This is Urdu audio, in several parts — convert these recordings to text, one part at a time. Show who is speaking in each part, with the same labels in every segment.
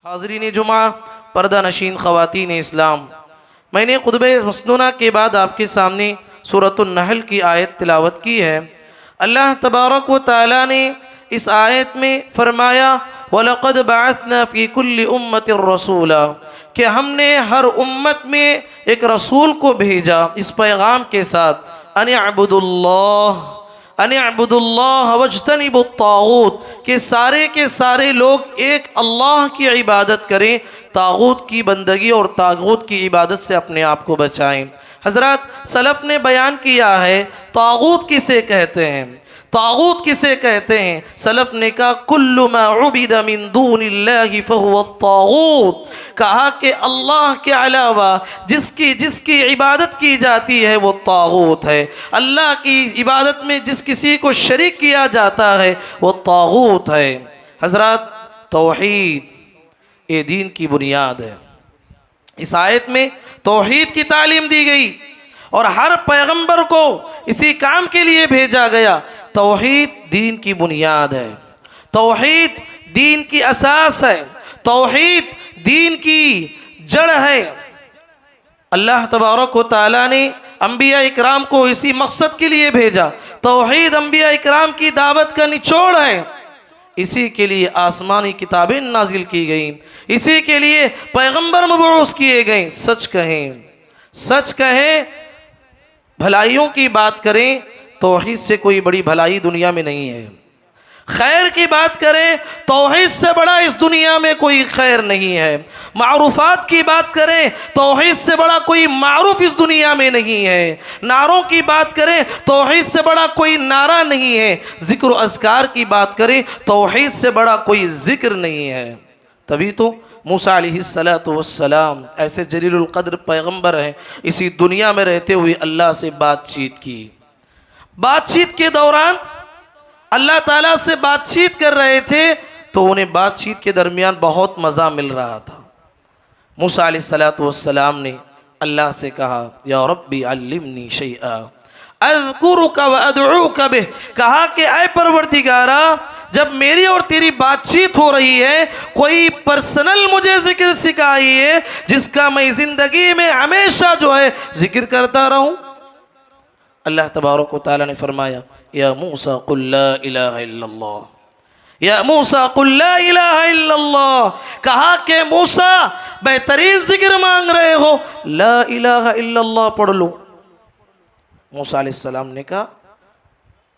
Speaker 1: حاضرین جمعہ، پردہ نشین خواتین اسلام، میں نے خطبہ مسنونہ کے بعد آپ کے سامنے سورۃ النحل کی آیت تلاوت کی ہے۔ اللہ تبارک و تعالیٰ نے اس آیت میں فرمایا وَلَقَدْ بَعَثْنَا فِي كُلِّ أُمَّةٍ رَسُولًا، کہ ہم نے ہر امت میں ایک رسول کو بھیجا اس پیغام کے ساتھ ان اعبدوا اللہ ان اعبدوا اللہ واجتنبوا الطاغوت، کہ سارے کے سارے لوگ ایک اللہ کی عبادت کریں، طاغوت کی بندگی اور طاغوت کی عبادت سے اپنے آپ کو بچائیں۔ حضرات سلف نے بیان کیا ہے طاغوت کسے کہتے ہیں، طاغوت کسے کہتے ہیں؟ سلف نے کہا کل ما عبد من دون اللہ فهو الطاغوت، کہا کہ اللہ کے علاوہ جس کی عبادت کی جاتی ہے وہ طاغوت ہے، اللہ کی عبادت میں جس کسی کو شریک کیا جاتا ہے وہ طاغوت ہے۔ حضرات توحید یہ دین کی بنیاد ہے۔ اس آیت میں توحید کی تعلیم دی گئی اور ہر پیغمبر کو اسی کام کے لیے بھیجا گیا۔ توحید دین کی بنیاد ہے، توحید دین کی اساس ہے، توحید دین کی جڑ ہے۔ اللہ تبارک و تعالیٰ نے انبیاء اکرام کو اسی مقصد کے لیے بھیجا۔ توحید انبیاء اکرام کی دعوت کا نچوڑ ہے، اسی کے لیے آسمانی کتابیں نازل کی گئیں، اسی کے لیے پیغمبر مبعوث کیے گئے۔ سچ کہیں بھلائیوں کی بات کریں، توحید سے کوئی بڑی بھلائی دنیا میں نہیں ہے۔ خیر کی بات کریں، توحید سے بڑا اس دنیا میں کوئی خیر نہیں ہے۔ معروفات کی بات کریں، توحید سے بڑا کوئی معروف اس دنیا میں نہیں ہے۔ نعروں کی بات کریں، توحید سے بڑا کوئی نعرہ نہیں ہے۔ ذکر و اذکار کی بات کریں، توحید سے بڑا کوئی ذکر نہیں ہے۔ تبھی تو موسیٰ علیہ السلام ایسے جلیل القدر پیغمبر ہیں، اسی دنیا میں رہتے ہوئے اللہ سے بات چیت کے دوران اللہ تعالیٰ سے بات چیت کر رہے تھے تو انہیں بات چیت کے درمیان بہت مزہ مل رہا تھا۔ موسیٰ علیہ السلام نے اللہ سے کہا یا ربی علمنی شیئا اذکرک وادعوک بہ، کہا کہ اے پروردگارا جب میری اور تیری بات چیت ہو رہی ہے کوئی پرسنل مجھے ذکر سکھائیے جس کا میں زندگی میں ہمیشہ جو ہے ذکر کرتا رہوں۔ اللہ تبارک و تعالیٰ نے فرمایا یا موسیٰ قل لا الہ الا اللہ، یا موسیٰ قل لا الہ الا اللہ، کہا کہ موسیٰ بہترین ذکر مانگ رہے ہو، لا الہ الا اللہ پڑھ لو۔ موسیٰ علیہ السلام نے کہا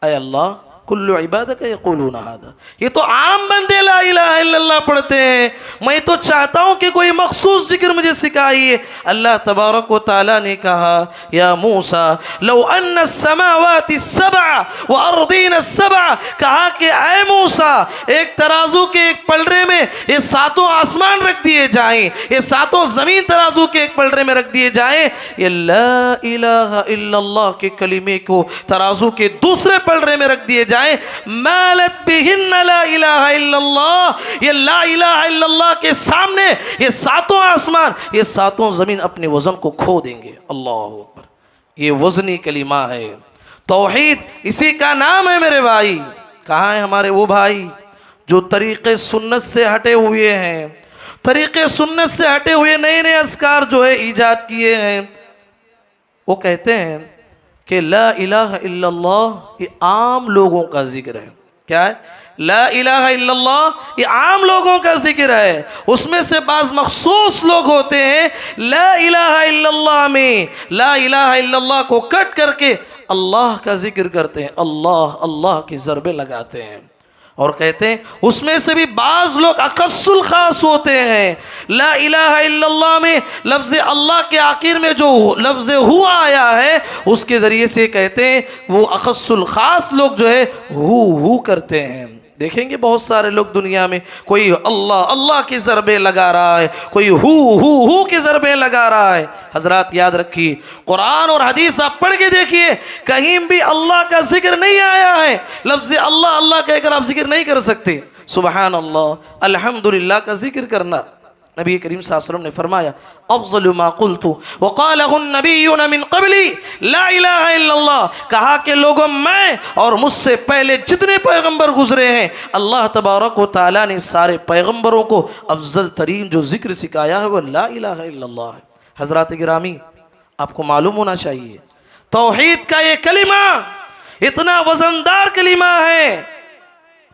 Speaker 1: اے اللہ کل عبادک یقولون ھذا، یہ تو عام بندے لا الہ الا اللہ پڑھتے ہیں، میں تو چاہتا ہوں کہ کوئی مخصوص ذکر مجھے سکھائیے۔ اللہ تبارک و تعالیٰ نے کہا یا موسیٰ لو ان السماوات السبع والارضین السبع، کہا کہ اے موسیٰ ایک ترازو کے ایک پلڑے میں یہ ساتوں آسمان رکھ دیے جائیں، یہ ساتوں زمین ترازو کے ایک پلڑے میں رکھ دیے جائیں، یہ لا الہ الا اللہ کے کلمے کو ترازو کے دوسرے پلڑے میں رکھ دیے جائیں، مالت بہن لا الہ الا اللہ، یہ لا الہ الا اللہ کے سامنے یہ ساتوں آسمان یہ ساتوں زمین اپنے وزن کو کھو دیں گے۔ اللہ اکبر، یہ وزنی کلمہ ہے۔ توحید اسی کا نام ہے میرے بھائی۔ کہاں ہیں ہمارے وہ بھائی جو طریقے سنت سے ہٹے ہوئے ہیں، طریقے سنت سے ہٹے ہوئے نئے نئے اذکار جو ہے ایجاد کیے ہیں؟ وہ کہتے ہیں کہ لا الہ الا اللہ یہ عام لوگوں کا ذکر ہے۔ کیا ہے؟ لا الہ الا اللہ یہ عام لوگوں کا ذکر ہے، اس میں سے بعض مخصوص لوگ ہوتے ہیں لا الہ الا اللہ میں لا الہ الا اللہ کو کٹ کر کے اللہ کا ذکر کرتے ہیں، اللہ اللہ کی ضربیں لگاتے ہیں، اور کہتے ہیں اس میں سے بھی بعض لوگ اخص الخاص ہوتے ہیں۔ لا الہ الا اللہ میں لفظ اللہ کے آخر میں جو لفظ ہوا آیا ہے اس کے ذریعے سے کہتے ہیں وہ اخص الخاص لوگ جو ہے ہو کرتے ہیں۔ دیکھیں گے بہت سارے لوگ دنیا میں کوئی اللہ اللہ کی ضربیں لگا رہا ہے، کوئی ہو کی ضربیں لگا رہا ہے۔ حضرات یاد رکھیے قرآن اور حدیث آپ پڑھ کے دیکھیے کہیں بھی اللہ کا ذکر نہیں آیا ہے، لفظ اللہ اللہ کہہ کر آپ ذکر نہیں کر سکتے۔ سبحان اللہ الحمدللہ کا ذکر کرنا، نبی کریم صلی اللہ علیہ وسلم نے فرمایا افضل ما قلت وقاله النبیون من قبلی لا الہ الا اللہ، کہا کہ لوگوں میں اور مجھ سے پہلے جتنے پیغمبر گزرے ہیں اللہ تبارک و تعالیٰ نے سارے پیغمبروں کو افضل ترین جو ذکر سکھایا ہے وہ لا الہ الا اللہ ہے۔ حضرات گرامی، آپ کو معلوم ہونا چاہیے توحید کا یہ کلمہ اتنا وزندار کلمہ ہے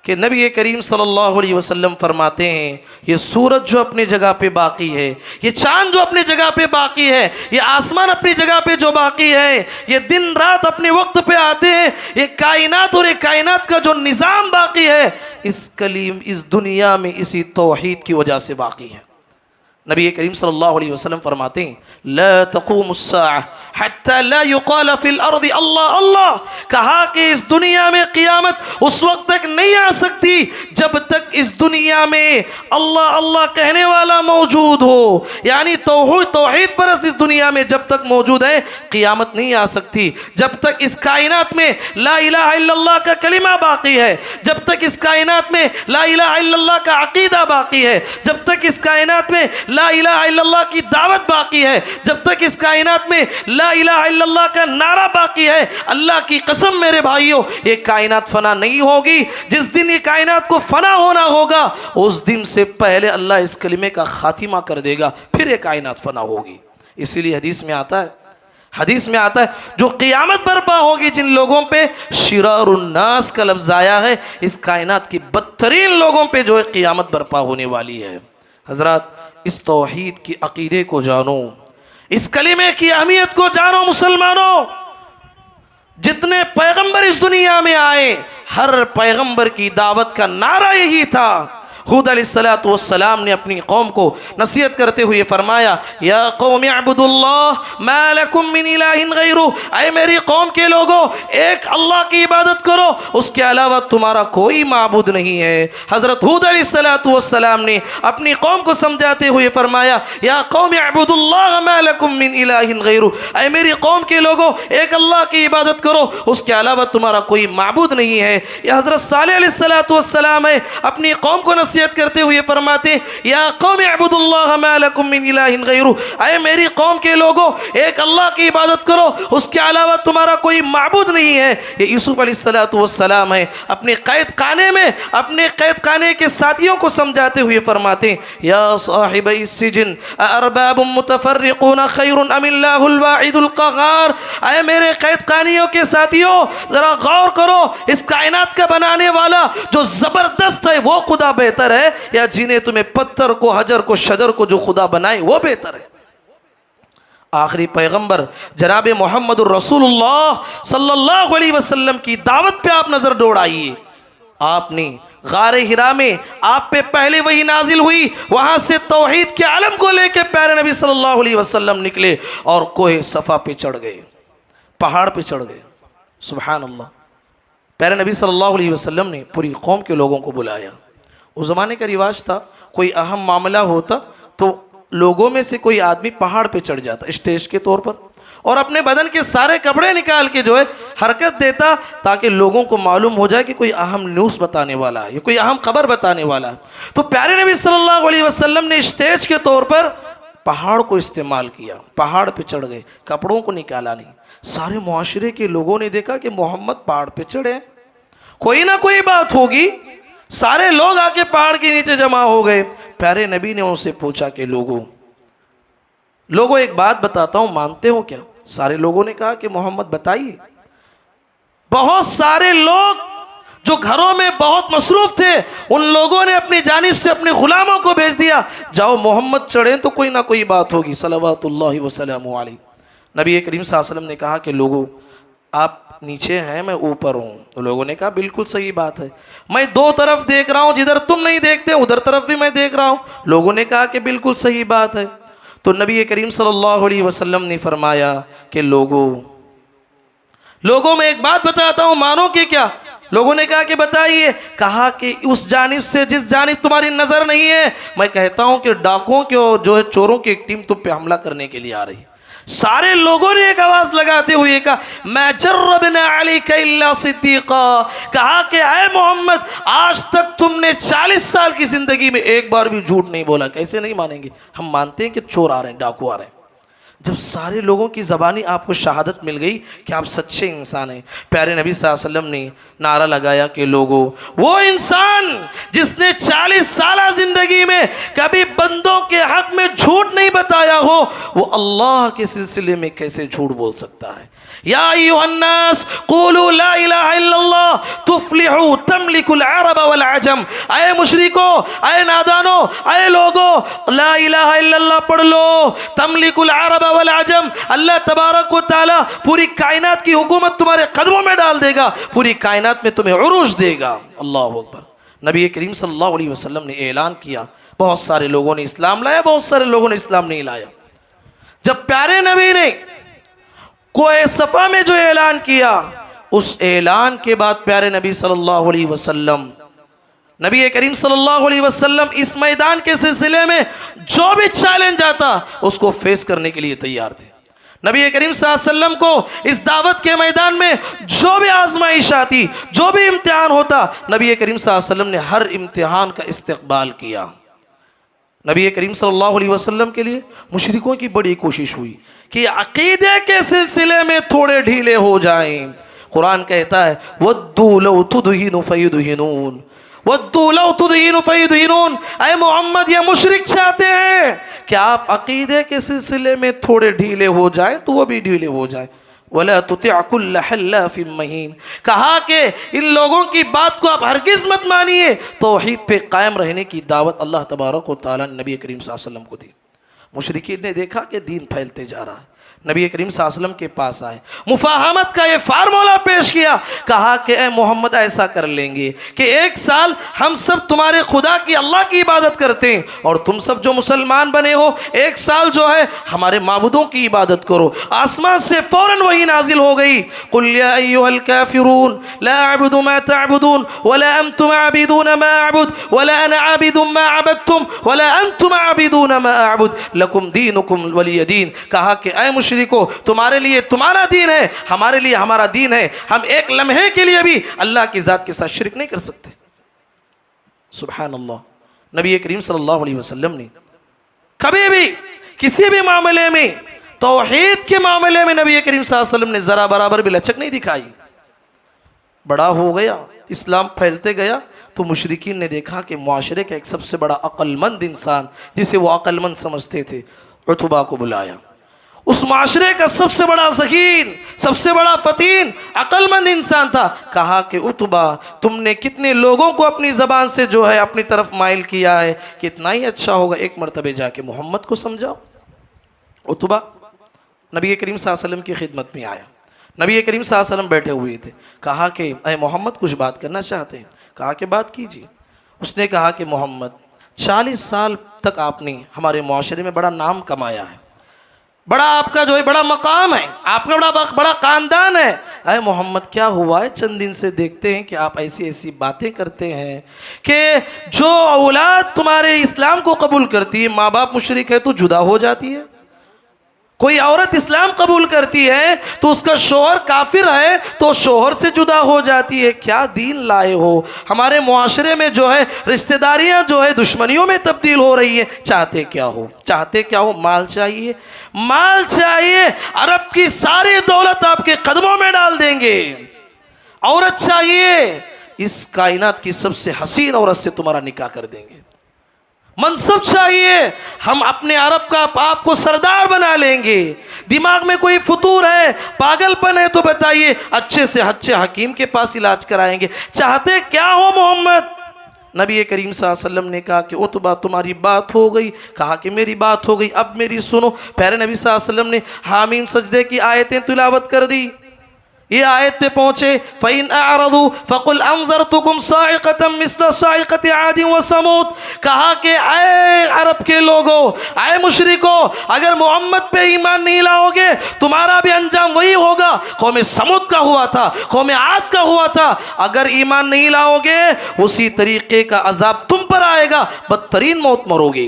Speaker 1: کہ نبی کریم صلی اللہ علیہ وسلم فرماتے ہیں یہ سورج جو اپنی جگہ پہ باقی ہے، یہ چاند جو اپنی جگہ پہ باقی ہے، یہ آسمان اپنی جگہ پہ جو باقی ہے، یہ دن رات اپنے وقت پہ آتے ہیں، یہ کائنات اور یہ کائنات کا جو نظام باقی ہے اس دنیا میں اسی توحید کی وجہ سے باقی ہے۔ نبی کریم صلی اللہ علیہ وسلم فرماتے ہیں لا تقوم الساعة حتى لا يقال في الارض اللہ اللہ، کہا کہ اس دنیا میں قیامت اس وقت تک نہیں آ سکتی جب تک اس دنیا میں اللہ اللہ کہنے والا موجود ہو، یعنی توحید پرست اس دنیا میں جب تک موجود ہے قیامت نہیں آ سکتی، جب تک اس کائنات میں لا الہ الا اللہ کا کلمہ باقی ہے، جب تک اس کائنات میں لا الہ الا اللہ کا عقیدہ باقی ہے، جب تک اس کائنات میں لا الہ الا اللہ کی دعوت باقی ہے، جب تک اس کائنات میں لا الہ الا اللہ کا نعرہ باقی ہے، اللہ کی قسم میرے بھائیوں یہ کائنات فنا نہیں ہوگی۔ جس دن یہ کائنات کو فنا ہونا ہوگا اس دن سے پہلے اللہ اس کلمے کا خاتمہ کر دے گا، پھر یہ کائنات فنا ہوگی۔ اسی لیے حدیث میں آتا ہے جو قیامت برپا ہوگی جن لوگوں پہ شرار الناس کا لفظ آیا ہے، اس کائنات کی بدترین لوگوں پہ جو ہے قیامت برپا ہونے والی ہے۔ حضرات اس توحید کی عقیدے کو جانو، اس کلمے کی اہمیت کو جانو مسلمانوں۔ جتنے پیغمبر اس دنیا میں آئے ہر پیغمبر کی دعوت کا نعرہ یہی تھا۔ ہود علیہ السلام نے اپنی قوم کو نصیحت کرتے ہوئے فرمایا یا قوم اعبدوا اللہ ما لکم من الہ غیرہ، اے میری قوم کے لوگوں ایک اللہ کی عبادت کرو، اس کے علاوہ تمہارا کوئی معبود نہیں ہے۔ حضرت ہود علیہ السلام نے اپنی قوم کو سمجھاتے ہوئے فرمایا یا قوم اعبدوا اللہ ما لکم من الہ غیرہ، اے میری قوم کے لوگوں ایک اللہ کی عبادت کرو، اس کے علاوہ تمہارا کوئی معبود نہیں ہے۔ یہ حضرت صالح علیہ السلام ہے اپنی قوم کو نصیحت کرتے ہوئے فرماتے یا قوم اعبدوا اللہ ما لکم من الہ غیرہ، اے میری قوم کے لوگوں ایک اللہ کی عبادت کرو، اس کے علاوہ تمہارا کوئی معبود نہیں ہے۔ یہ یوسف علیہ السلام ہے اپنے قید خانے میں اپنے قید خانے کے ساتھیوں کو سمجھاتے ہوئے فرماتے یا صاحب السجن ارباب متفرقون خیر ام اللہ الواحد القہار، اے میرے قید خانیوں کے ساتھیوں ذرا غور کرو، اس کائنات کا بنانے والا جو زبردست ہے وہ خدا بہتر ہے یا جنہیں تمہیں پتھر کو حجر کو شجر کو جو خدا بنائے وہ بہتر ہے؟ آخری پیغمبر جناب محمد الرسول اللہ صلی اللہ علیہ وسلم کی دعوت پہ آپ نظر دوڑائیے۔ آپ نے غار حرا میں آپ پہ پہلے وہی نازل ہوئی، وہاں سے توحید کے علم کو لے کے پیارے نبی صلی اللہ علیہ وسلم نکلے اور کوہ صفا پہ چڑھ گئے، پہاڑ پہ چڑھ گئے۔ سبحان اللہ، پیارے نبی صلی اللہ علیہ وسلم نے پوری قوم کے لوگوں کو بلایا۔ اس زمانے کا رواج تھا کوئی اہم معاملہ ہوتا تو لوگوں میں سے کوئی آدمی پہاڑ پہ چڑھ جاتا اسٹیج کے طور پر اور اپنے بدن کے سارے کپڑے نکال کے جو ہے حرکت دیتا تاکہ لوگوں کو معلوم ہو جائے کہ کوئی اہم نیوز بتانے والا ہے یا کوئی اہم خبر بتانے والا ہے۔ تو پیارے نبی صلی اللہ علیہ وسلم نے اسٹیج کے طور پر پہاڑ کو استعمال کیا، پہاڑ پہ چڑھ گئے، کپڑوں کو نکالا نہیں۔ سارے معاشرے کے لوگوں نے دیکھا کہ محمد پہاڑ پہ چڑھے، کوئی نہ کوئی بات ہوگی، سارے لوگ آ کے پہاڑ کے نیچے جمع ہو گئے۔ پیارے نبی نے ان سے پوچھا کہ لوگوں ایک بات بتاتا ہوں، مانتے ہو کیا؟ سارے لوگوں نے کہا کہ محمد بتائیے۔ بہت سارے لوگ جو گھروں میں بہت مصروف تھے ان لوگوں نے اپنی جانب سے اپنے غلاموں کو بھیج دیا جاؤ محمد چڑھیں تو کوئی نہ کوئی بات ہوگی صلوات اللہ وسلم علیہ۔ نبی کریم صلی اللہ علیہ وسلم نے کہا کہ لوگوں آپ نیچے ہیں میں اوپر ہوں، تو لوگوں نے کہا بالکل صحیح بات ہے، میں دو طرف دیکھ رہا ہوں، جدھر تم نہیں دیکھتے ادھر طرف بھی میں دیکھ رہا ہوں۔ لوگوں نے کہا کہ بالکل صحیح بات ہے۔ تو نبی کریم صلی اللہ علیہ وسلم نے فرمایا کہ لوگوں میں ایک بات بتاتا ہوں، مانو کہ کیا؟ لوگوں نے کہا کہ بتائیے۔ کہا کہ اس جانب سے جس جانب تمہاری نظر نہیں ہے میں کہتا ہوں کہ ڈاکوؤں کے اور جو ہے چوروں کی ایک ٹیم تم پہ حملہ کرنے کے لیے آ رہی ہے۔ سارے لوگوں نے ایک آواز لگاتے ہوئے کہا میں جربنا علیک الا صدیقا، کہا کہ اے محمد آج تک تم نے 40 سال کی زندگی میں ایک بار بھی جھوٹ نہیں بولا۔ کیسے نہیں مانیں گے؟ ہم مانتے ہیں کہ چور آ رہے ہیں، ڈاکو آ رہے ہیں۔ جب سارے لوگوں کی زبانی آپ کو شہادت مل گئی کہ آپ سچے انسان ہیں، پیارے نبی صلی اللہ علیہ وسلم نے نعرہ لگایا کہ لوگوں، وہ انسان جس نے 40 سالہ زندگی میں کبھی بندوں کے حق میں جھوٹ نہیں بتایا ہو، وہ اللہ کے سلسلے میں کیسے جھوٹ بول سکتا ہے؟ یا ایھا الناس قولوا لا الہ الا اللہ تفلحوا تملک العرب والعجم، اے مشرکو، اے نادانو، اے لوگو، لا الہ الا اللہ پڑھ لو، تملک العرب والعجم، اللہ تبارک و تعالی پوری کائنات کی حکومت تمہارے قدموں میں ڈال دے گا، پوری کائنات میں تمہیں عروج دے گا۔ اللہ اکبر۔ نبی کریم صلی اللہ علیہ وسلم نے اعلان کیا، بہت سارے لوگوں نے اسلام لایا، بہت سارے لوگوں نے اسلام نہیں لایا۔ جب پیارے نبی نے کوہ صفا میں جو اعلان کیا، اس اعلان کے بعد پیارے نبی صلی اللہ علیہ وسلم، نبی کریم صلی اللہ علیہ وسلم اس میدان کے سلسلے میں جو بھی چیلنج آتا اس کو فیس کرنے کے لیے تیار تھے۔ نبی کریم صلی اللہ علیہ وسلم کو اس دعوت کے میدان میں جو بھی آزمائش آتی، جو بھی امتحان ہوتا، نبی کریم صلی اللہ علیہ وسلم نے ہر امتحان کا استقبال کیا۔ نبی کریم صلی اللہ علیہ وسلم کے لیے مشرکوں کی بڑی کوشش ہوئی کہ عقیدے کے سلسلے میں تھوڑے ڈھیلے ہو جائیں۔ قرآن کہتا ہے وَدُّوا لَوْ تُدْهِنُ فَيُدْهِنُونَ، وَدُّوا لَوْ تُدْهِنُ فَيُدْهِنُونَ، اے محمد یہ مشرک چاہتے ہیں کہ آپ عقیدے کے سلسلے میں تھوڑے ڈھیلے ہو جائیں تو وہ بھی ڈھیلے ہو جائیں۔ وَلَا تُطِعْ كُلَّ حَلَّافٍ مَّهِينٍ، کہا کہ ان لوگوں کی بات کو آپ ہرگز مت مانیے۔ توحید پہ قائم رہنے کی دعوت اللہ تبارک و تعالیٰ نے نبی کریم صلی اللہ علیہ وسلم کو دی۔ مشرکین نے دیکھا کہ دین پھیلتے جا رہا ہے، نبی کریم صلی اللہ علیہ وسلم کے پاس آئے، مفاہمت کا یہ فارمولہ پیش کیا، کہا کہ اے محمد ایسا کر لیں گے کہ ایک سال ہم سب تمہارے خدا کی، اللہ کی عبادت کرتے ہیں، اور تم سب جو مسلمان بنے ہو ایک سال جو ہے ہمارے معبودوں کی عبادت کرو۔ آسمان سے فوراً وحی نازل ہو گئی، قل یا ایھا الکافرون لا اعبد ما تعبدون ولا انتم عابدون ما اعبد ولا انا عابد ما عبدتم ولا انتم عابدون ما اعبد لکم دینکم ولی دین، کہا کہ اے مشرکو تمہارے لیے تمہارا دین ہے، ہمارے لیے ہمارا دین ہے، ہم ایک لمحے کے لیے بھی اللہ کی ذات کے ساتھ شرک نہیں کر سکتے۔ سبحان اللہ۔ نبی کریم صلی اللہ علیہ وسلم نے کبھی بھی کسی بھی معاملے میں، توحید کے معاملے میں نبی کریم صلی اللہ علیہ وسلم نے ذرا برابر بھی لچک نہیں دکھائی۔ بڑا ہو گیا، اسلام پھیلتے گیا تو مشرکین نے دیکھا کہ معاشرے کا ایک سب سے بڑا عقل مند انسان جسے وہ عقل مند سمجھتے تھے، عتبہ کو بلایا۔ اس معاشرے کا سب سے بڑا ذکین، سب سے بڑا فتین، عقل مند انسان تھا۔ کہا کہ عتبہ تم نے کتنے لوگوں کو اپنی زبان سے جو ہے اپنی طرف مائل کیا ہے، کتنا ہی اچھا ہوگا ایک مرتبہ جا کے محمد کو سمجھاؤ۔ عتبہ نبی کریم صلی اللہ علیہ وسلم کی خدمت میں آیا، نبی کریم صلی اللہ علیہ وسلم بیٹھے ہوئے تھے، کہا کہ اے محمد کچھ بات کرنا چاہتے ہیں؟ کہا کہ بات کیجیے۔ اس نے کہا کہ محمد 40 سال تک آپ نے ہمارے معاشرے میں بڑا نام کمایا ہے، بڑا آپ کا جو ہے بڑا مقام ہے، آپ کا بڑا خاندان ہے، اے محمد کیا ہوا ہے؟ چند دن سے دیکھتے ہیں کہ آپ ایسی ایسی باتیں کرتے ہیں کہ جو اولاد تمہارے اسلام کو قبول کرتی ہے، ماں باپ مشرک ہے تو جدا ہو جاتی ہے، کوئی عورت اسلام قبول کرتی ہے تو اس کا شوہر کافر ہے تو شوہر سے جدا ہو جاتی ہے۔ کیا دین لائے ہو؟ ہمارے معاشرے میں جو ہے رشتہ داریاں جو ہے دشمنیوں میں تبدیل ہو رہی ہیں۔ چاہتے کیا ہو؟ چاہتے کیا ہو؟ مال چاہیے، مال چاہیے، عرب کی ساری دولت آپ کے قدموں میں ڈال دیں گے۔ عورت چاہیے، اس کائنات کی سب سے حسین عورت سے تمہارا نکاح کر دیں گے۔ منصب چاہیے، ہم اپنے عرب کا آپ کو سردار بنا لیں گے۔ دماغ میں کوئی فطور ہے، پاگل پن ہے تو بتائیے، اچھے سے اچھے حکیم کے پاس علاج کرائیں گے۔ چاہتے کیا ہو محمد؟ نبی کریم صلی اللہ علیہ وسلم نے کہا کہ عتبہ تمہاری بات ہو گئی، کہا کہ میری بات ہو گئی، اب میری سنو۔ پیارے نبی صلی اللہ علیہ وسلم نے حامیم سجدے کی آیتیں تلاوت کر دی۔ یہ آیت پہ پہنچے فَإِنْ أَعْرَضُوا فَقُلْ أَنذَرْتُكُمْ صَاعِقَةً مِثْلَ صَاعِقَةِ عَادٍ وَثَمُودَ، کہا کہ اے عرب کے لوگوں، اے مشرکوں، اگر محمد پہ ایمان نہیں لاؤ گے تمہارا بھی انجام وہی ہوگا قوم سمود کا ہوا تھا، قوم عاد کا ہوا تھا۔ اگر ایمان نہیں لاؤ گے اسی طریقے کا عذاب تم پر آئے گا، بدترین موت مرو گے۔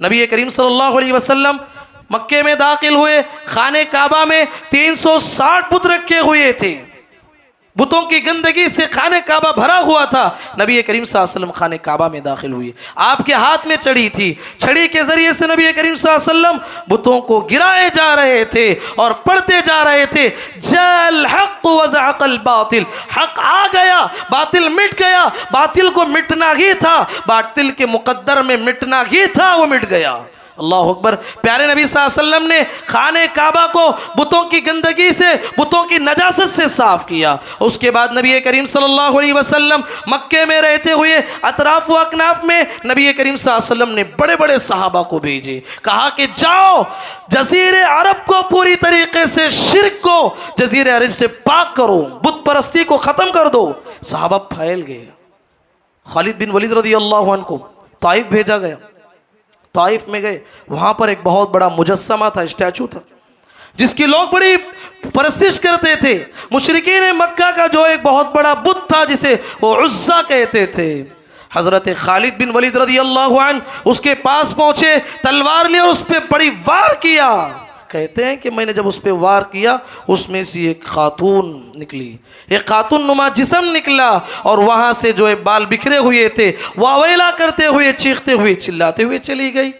Speaker 1: نبی کریم صلی اللہ علیہ وسلم مکے میں داخل ہوئے، خانہ کعبہ میں 360 بت رکھے ہوئے تھے، بتوں کی گندگی سے خانہ کعبہ بھرا ہوا تھا۔ نبی کریم صلی اللہ علیہ وسلم خانہ کعبہ میں داخل ہوئے، آپ کے ہاتھ میں چھڑی تھی، چھڑی کے ذریعے سے نبی کریم صلی اللہ علیہ وسلم بتوں کو گرائے جا رہے تھے اور پڑھتے جا رہے تھے، جاء الحق وزهق الباطل، حق آ گیا، باطل مٹ گیا، باطل کو مٹنا ہی تھا، باطل کے مقدر میں مٹنا ہی تھا، وہ مٹ گیا۔ اللہ اکبر۔ پیارے نبی صلی اللہ علیہ وسلم نے خانہ کعبہ کو بتوں کی گندگی سے، بتوں کی نجاست سے صاف کیا۔ اس کے بعد نبی کریم صلی اللہ علیہ وسلم مکے میں رہتے ہوئے اطراف و اکناف میں نبی کریم صلی اللہ علیہ وسلم نے بڑے بڑے صحابہ کو بھیجے، کہا کہ جاؤ جزیرے عرب کو پوری طریقے سے، شرک کو جزیرے عرب سے پاک کرو، بت پرستی کو ختم کر دو۔ صحابہ پھیل گئے۔ خالد بن ولید رضی اللہ عنہ کو طائف بھیجا گیا، طائف میں گئے، وہاں پر ایک بہت بڑا مجسمہ تھا، اسٹیچو تھا، جس کی لوگ بڑی پرستش کرتے تھے۔ مشرکین مکہ کا جو ایک بہت بڑا بت تھا جسے وہ عزا کہتے تھے، حضرت خالد بن ولید رضی اللہ عنہ اس کے پاس پہنچے، تلوار لی اور اس پہ بڑی وار کیا۔ کہتے ہیں کہ میں نے جب اس پہ وار کیا، اس میں سے ایک خاتون نکلی، ایک خاتون نما جسم نکلا، اور وہاں سے جو ہے بال بکھرے ہوئے تھے، واویلا کرتے ہوئے، چیختے ہوئے، چلاتے ہوئے چلی گئی۔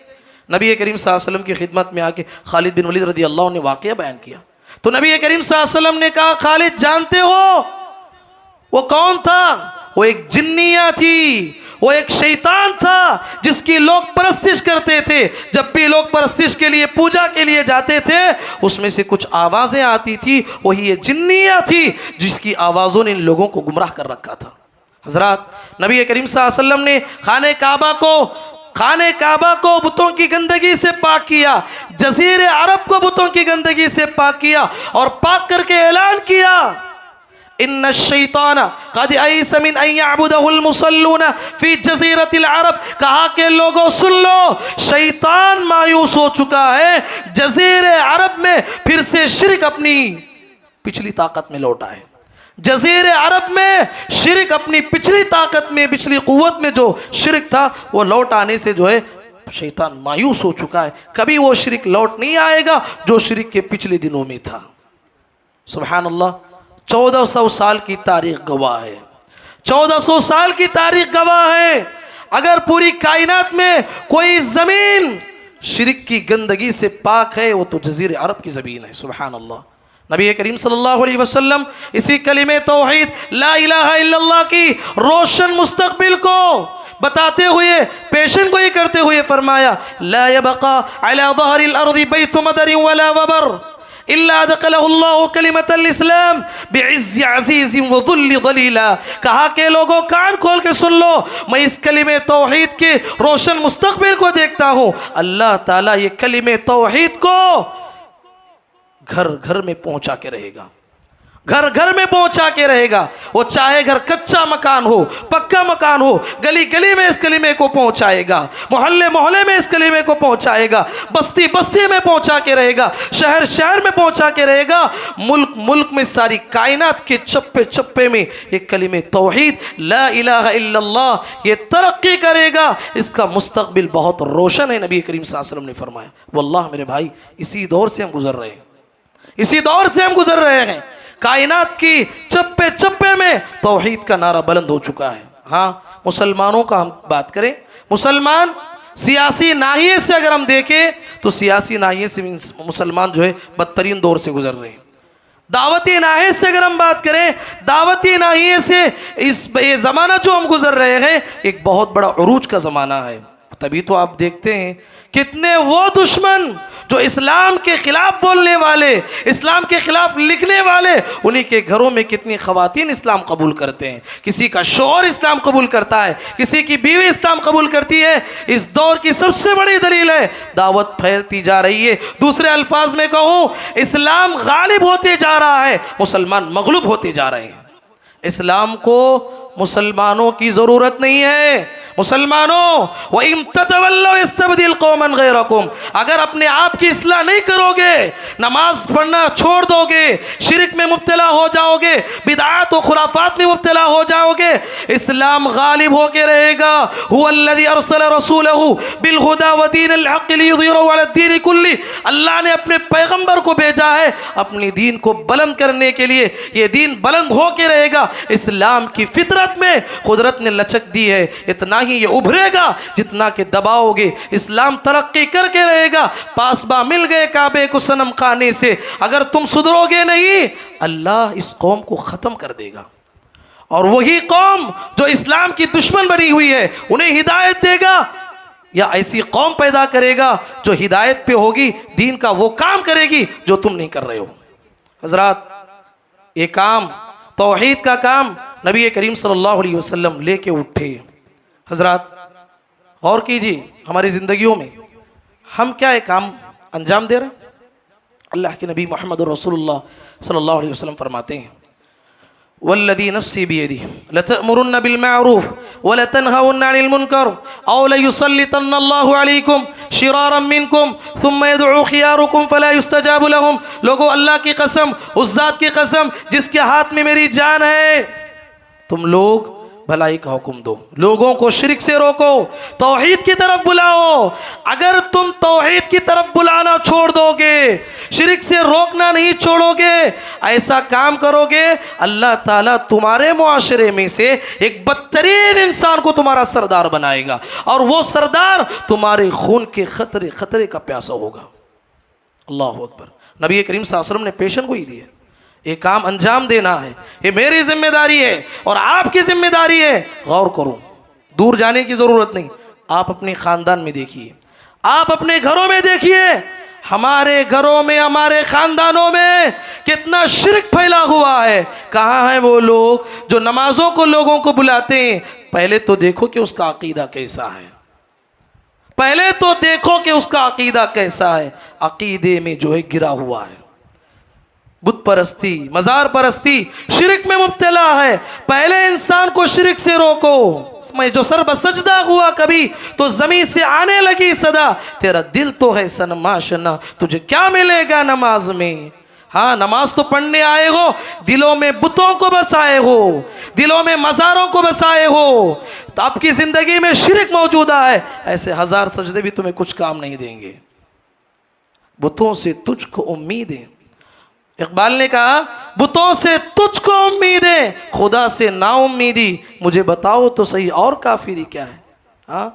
Speaker 1: نبی کریم صلی اللہ علیہ وسلم کی خدمت میں آ کے خالد بن ولید رضی اللہ عنہ نے واقعہ بیان کیا، تو نبی کریم صلی اللہ علیہ وسلم نے کہا، خالد جانتے ہو وہ کون تھا؟ وہ ایک جنیہ تھی، وہ ایک شیطان تھا جس کی لوگ پرستش کرتے تھے۔ جب بھی لوگ پرستش کے لیے، پوجا کے لیے جاتے تھے، اس میں سے کچھ آوازیں آتی تھی، وہی یہ جنیہ تھی جس کی آوازوں نے ان لوگوں کو گمراہ کر رکھا تھا۔ حضرات، نبی کریم صلی اللہ علیہ وسلم نے خانہ کعبہ کو بتوں کی گندگی سے پاک کیا، جزیرے عرب کو بتوں کی گندگی سے پاک کیا، اور پاک کر کے اعلان کیا، ان الشیطان قد ایس من ان یعبدہ المصلون فی جزیرۃ العرب۔ کہا کہ لوگوں سن لو، شیطان مایوس ہو چکا ہے، جزیرے عرب میں پھر سے شرک اپنی پچھلی طاقت میں لوٹا ہے۔ جزیرے عرب میں شرک اپنی پچھلی طاقت میں، پچھلی قوت میں جو شرک تھا، وہ لوٹ آنے سے جو ہے شیطان مایوس ہو چکا ہے، کبھی وہ شرک لوٹ نہیں آئے گا جو شرک کے پچھلے دنوں میں تھا۔ سبحان اللہ۔ 1400 سال کی تاریخ گواہ ہے، 1400 سال کی تاریخ گواہ ہے۔ اگر پوری کائنات میں کوئی زمین شرک کی گندگی سے پاک ہے، وہ تو جزیرے عرب کی زمین ہے۔ سبحان اللہ۔ نبی کریم صلی اللہ علیہ وسلم اسی کلمہ توحید لا الہ الا اللہ کی روشن مستقبل کو بتاتے ہوئے، پیشن گوئی کرتے ہوئے فرمایا، لا يبقى على ظهر الارض بیت مدر ولا وبر الا ادخلہ اللہ کلمۃ الاسلام بعز عزیز وذل ذلیلا۔ کہا کہ لوگوں کان کھول کے سن لو، میں اس کلمہ توحید کے روشن مستقبل کو دیکھتا ہوں۔ اللہ تعالیٰ یہ کلمہ توحید کو گھر گھر میں پہنچا کے رہے گا، گھر گھر میں پہنچا کے رہے گا۔ وہ چاہے گھر کچا مکان ہو، پکا مکان ہو، گلی گلی میں اس کلمے کو پہنچائے گا، محلے محلے میں اس کلمے کو پہنچائے گا، بستی بستی میں پہنچا کے رہے گا، شہر شہر میں پہنچا کے رہے گا، ملک ملک میں، ساری کائنات کے چپے چپے میں ایک کلمہ توحید لا الہ الا اللہ یہ ترقی کرے گا۔ اس کا مستقبل بہت روشن ہے، نبی کریم صلی اللہ علیہ وسلم نے فرمایا۔ واللہ میرے بھائی، اسی دور سے ہم گزر رہے ہیں، اسی دور سے ہم گزر رہے ہیں۔ کائنات کی چپے چپے میں توحید کا نعرہ بلند ہو چکا ہے۔ ہاں، مسلمانوں کا ہم بات کریں، مسلمان سیاسی ناحیے سے اگر ہم دیکھیں تو سیاسی ناحیے سے مسلمان جو ہے بدترین دور سے گزر رہے ہیں۔ دعوتی ناحیے سے اگر ہم بات کریں، دعوتی ناحیے سے یہ زمانہ جو ہم گزر رہے ہیں ایک بہت بڑا عروج کا زمانہ ہے۔ تبھی تو آپ دیکھتے ہیں کتنے وہ دشمن جو اسلام کے خلاف بولنے والے، اسلام کے خلاف لکھنے والے، انہی کے گھروں میں کتنی خواتین اسلام قبول کرتے ہیں، کسی کا شوہر اسلام قبول کرتا ہے، کسی کی بیوی اسلام قبول کرتی ہے۔ اس دور کی سب سے بڑی دلیل ہے دعوت پھیلتی جا رہی ہے۔ دوسرے الفاظ میں کہوں، اسلام غالب ہوتے جا رہا ہے، مسلمان مغلوب ہوتے جا رہے ہیں۔ اسلام کو مسلمانوں کی ضرورت نہیں ہے، مسلمانوں وَإِن تَتَوَلَّوْا يَسْتَبْدِلْ قَوْمًا غَيْرَكُمْ، اگر اپنے آپ کی اصلاح نہیں کرو گے، نماز پڑھنا چھوڑ دو گے، شرک میں مبتلا ہو جاؤ گے، بدعات و خرافات میں مبتلا ہو جاؤ گے، اسلام غالب ہو کے رہے گا۔ هُوَ الَّذِي أَرْسَلَ رَسُولَهُ بِالْهُدَى وَدِينِ الْحَقِّ لِيُظْهِرَهُ عَلَى الدِّينِ كُلِّهِ، اللہ نے اپنے پیغمبر کو بھیجا ہے اپنی دین کو بلند کرنے کے لیے، یہ دین بلند ہو کے رہے گا۔ اسلام کی فطرت میں قدرت نے لچک دی ہے، اتنا ہی یہ ابھرے گا جتنا کہ دباؤ گے۔ اسلام ترقی کر کے رہے گا، پاسباں مل گئے کعبے کو صنم خانے سے، اگر تم سدھرو گے نہیں اللہ اس قوم کو ختم کر دے گا، اور وہی قوم جو اسلام کی دشمن بنی ہوئی ہے انہیں ہدایت دے گا، یا ایسی قوم پیدا کرے گا جو ہدایت پہ ہوگی، دین کا وہ کام کرے گی جو تم نہیں کر رہے ہو۔ حضرات، یہ کام توحید کا کام نبی کریم صلی اللہ علیہ وسلم لے کے اٹھے۔ حضرات غور کیجیے، ہماری زندگیوں میں ہم کیا ایک کام انجام دے رہے ہیں؟ اللہ کے نبی محمد رسول اللہ صلی اللہ علیہ وسلم فرماتے ہیں والذی نفسی بیدی لتأمرن بالمعروف ولتنہون عن المنکر او لیسلطن اللہ علیکم شرارا منکم ثم يدعو خیارکم فلا يستجاب لهم۔ لوگو اللہ کی قسم، اس ذات کی قسم جس کے ہاتھ میں میری جان ہے، تم لوگ بھلائی کا حکم دو، لوگوں کو شرک سے روکو، توحید کی طرف بلاؤ۔ اگر تم توحید کی طرف بلانا چھوڑ دو گے، شرک سے روکنا نہیں چھوڑو گے، ایسا کام کرو گے، اللہ تعالیٰ تمہارے معاشرے میں سے ایک بدترین انسان کو تمہارا سردار بنائے گا، اور وہ سردار تمہارے خون کے خطرے کا پیاسا ہوگا۔ اللہ اکبر۔ نبی کریم صلی اللہ علیہ وسلم نے پیشن گوئی دی ہے، یہ کام انجام دینا ہے، یہ میری ذمہ داری ہے اور آپ کی ذمہ داری ہے۔ غور کرو، دور جانے کی ضرورت نہیں، آپ اپنے خاندان میں دیکھیے، آپ اپنے گھروں میں دیکھیے، ہمارے گھروں میں، ہمارے خاندانوں میں کتنا شرک پھیلا ہوا ہے۔ کہاں ہیں وہ لوگ جو نمازوں کو لوگوں کو بلاتے ہیں؟ پہلے تو دیکھو کہ اس کا عقیدہ کیسا ہے، پہلے تو دیکھو کہ اس کا عقیدہ کیسا ہے۔ عقیدے میں جو ہے گرا ہوا ہے، بت پرستی، مزار پرستی، شرک میں مبتلا ہے۔ پہلے انسان کو شرک سے روکو۔ میں جو سر بسجدہ ہوا کبھی تو زمین سے آنے لگی صدا، تیرا دل تو ہے صنم آشنا، تجھے کیا ملے گا نماز میں؟ ہاں، نماز تو پڑھنے آئے ہو، دلوں میں بتوں کو بسائے ہو، دلوں میں مزاروں کو بسائے ہو، تو آپ کی زندگی میں شرک موجودہ ہے، ایسے ہزار سجدے بھی تمہیں کچھ کام نہیں دیں گے۔ بتوں سے تجھ کو امیدیں، اقبال نے کہا بتوں سے تجھ کو امیدیں، خدا سے نا امیدی، مجھے بتاؤ تو صحیح اور کافری کیا ہے؟ ہاں،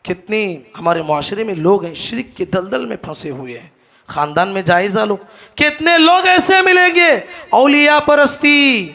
Speaker 1: کتنی ہمارے معاشرے میں لوگ ہیں شرک کے دلدل میں پھنسے ہوئے ہیں۔ خاندان میں جائزہ لو، کتنے لوگ ایسے ملیں گے، اولیاء پرستی،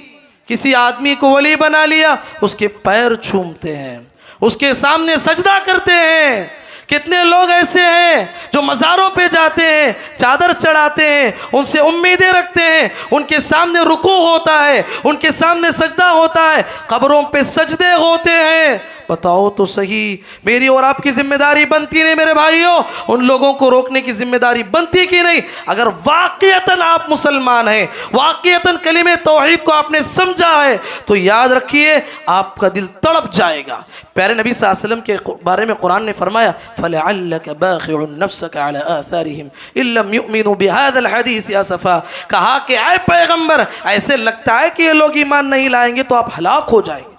Speaker 1: کسی آدمی کو ولی بنا لیا، اس کے پیر چھومتے ہیں، اس کے سامنے سجدہ کرتے ہیں۔ کتنے لوگ ایسے ہیں جو مزاروں پہ جاتے ہیں، چادر چڑھاتے ہیں، ان سے امیدیں رکھتے ہیں، ان کے سامنے رکوع ہوتا ہے، ان کے سامنے سجدہ ہوتا ہے، قبروں پہ سجدے ہوتے ہیں۔ بتاؤ تو صحیح، میری اور آپ کی ذمہ داری بنتی نہیں میرے بھائیوں، ان لوگوں کو روکنے کی ذمہ داری بنتی کی نہیں؟ اگر واقعتاً آپ مسلمان ہیں، واقعتاً کلمہ توحید کو آپ نے سمجھا ہے، تو یاد رکھیے آپ کا دل تڑپ جائے گا۔ پیارے نبی صلی اللہ علیہ وسلم کے بارے میں قرآن نے فرمایا فَلَعَلَّكَ بَاخِعٌ نَفْسَكَ عَلَىٰ آثَارِهِمْ إِن لَّمْ يُؤْمِنُوا بِهَذَا الْحَدِيثِ آسَفًا، کہا کہ اے پیغمبر، ایسے لگتا ہے کہ یہ لوگ ایمان نہیں لائیں گے تو آپ ہلاک ہو جائیں گے۔